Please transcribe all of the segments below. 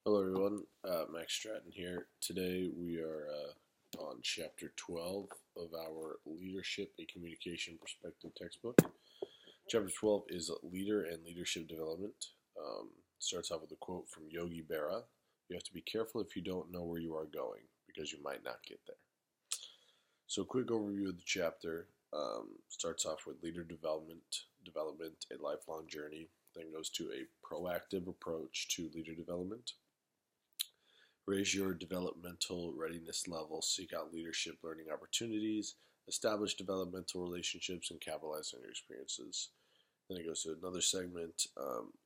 Hello, everyone. Max Stratton here. Today we are on Chapter 12 of our Leadership and Communication Perspective textbook. Chapter 12 is Leader and Leadership Development. Starts off with a quote from Yogi Berra. You have to be careful if you don't know where you are going, because you might not get there. So, a quick overview of the chapter starts off with leader development, a lifelong journey, then goes to a proactive approach to leader development. Raise your developmental readiness level, seek out leadership learning opportunities, establish developmental relationships, and capitalize on your experiences. Then it goes to another segment,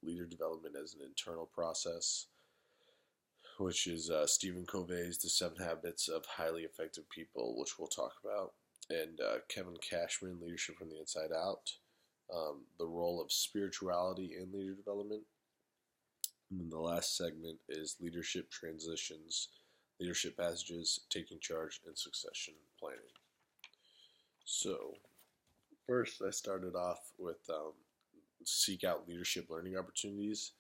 leader development as an internal process, which is Stephen Covey's The 7 Habits of Highly Effective People, which we'll talk about, and Kevin Cashman, Leadership from the Inside Out, the role of spirituality in leader development. And then the last segment is leadership transitions, leadership passages, taking charge, and succession planning. So, first I started off with seek out leadership learning opportunities.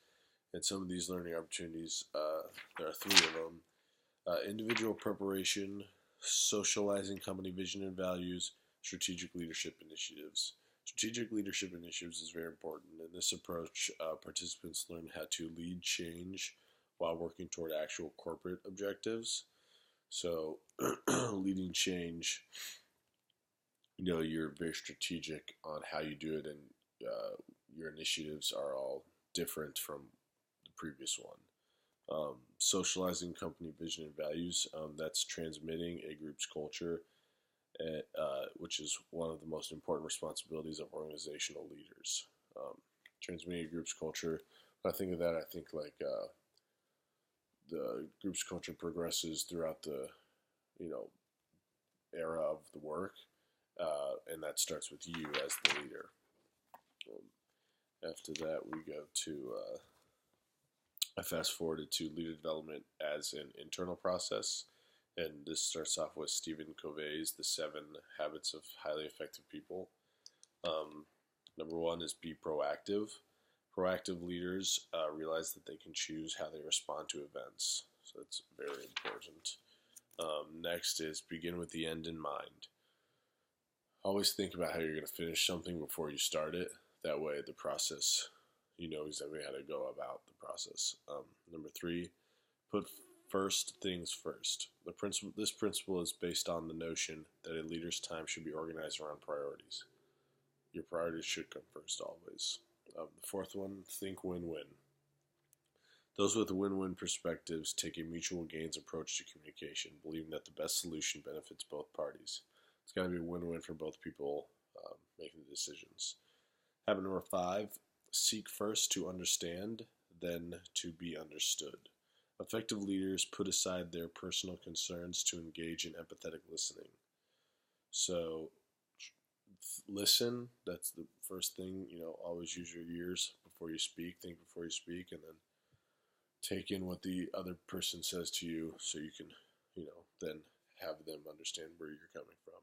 And some of these learning opportunities, there are 3 of them. Individual preparation, socializing company vision and values, strategic leadership initiatives. Strategic leadership initiatives is very important. In this approach, participants learn how to lead change while working toward actual corporate objectives. So, leading change, you're very strategic on how you do it, and your initiatives are all different from the previous one. Socializing company vision and values, that's transmitting a group's culture, which is one of the most important responsibilities of organizational leaders. Transmitting a group's culture. When I think of that, I think like the group's culture progresses throughout the, era of the work, and that starts with you as the leader. After that, we go to, I fast forwarded to leader development as an internal process. And this starts off with Stephen Covey's The 7 Habits of Highly Effective People. Number 1 is be proactive. Proactive leaders realize that they can choose how they respond to events. So that's very important. Next is begin with the end in mind. Always think about how you're going to finish something before you start it. That way the process, you know exactly how to go about the process. Number 3, put first things first. This principle is based on the notion that a leader's time should be organized around priorities. Your priorities should come first always. The 4th one, think win-win. Those with win-win perspectives take a mutual gains approach to communication, believing that the best solution benefits both parties. It's got to be a win-win for both people making the decisions. Habit number 5, seek first to understand, then to be understood. Effective leaders put aside their personal concerns to engage in empathetic listening. So, listen, that's the first thing, always use your ears before you speak, think before you speak, and then take in what the other person says to you so you can, then have them understand where you're coming from.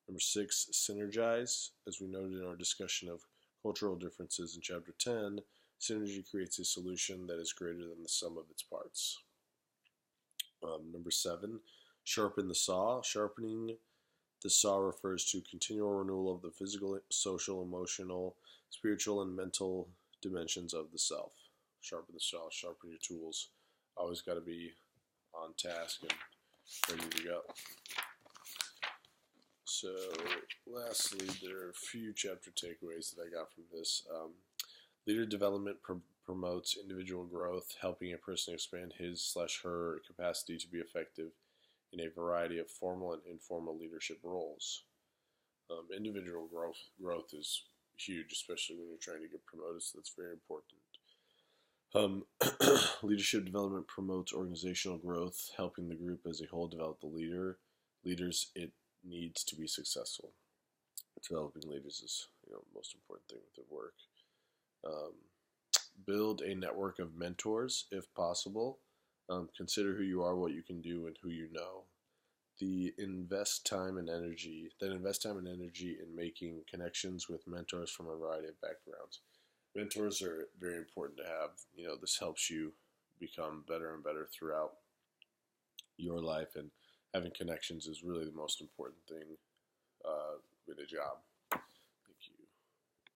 Number 6, synergize. As we noted in our discussion of cultural differences in Chapter 10, synergy creates a solution that is greater than the sum of its parts. Number 7, sharpen the saw. Sharpening the saw refers to continual renewal of the physical, social, emotional, spiritual, and mental dimensions of the self. Sharpen the saw, sharpen your tools. Always got to be on task and ready to go. So, lastly, there are a few chapter takeaways that I got from this. Leader development promotes individual growth, helping a person expand his/her capacity to be effective in a variety of formal and informal leadership roles. Individual growth is huge, especially when you're trying to get promoted, so that's very important. Leadership development promotes organizational growth, helping the group as a whole develop the leaders it needs to be successful. Developing leaders is the most important thing with their work. Build a network of mentors if possible. Consider who you are, what you can do, and who you know. Invest time and energy in making connections with mentors from a variety of backgrounds. Mentors are very important to have. This helps you become better and better throughout your life, and having connections is really the most important thing with a job.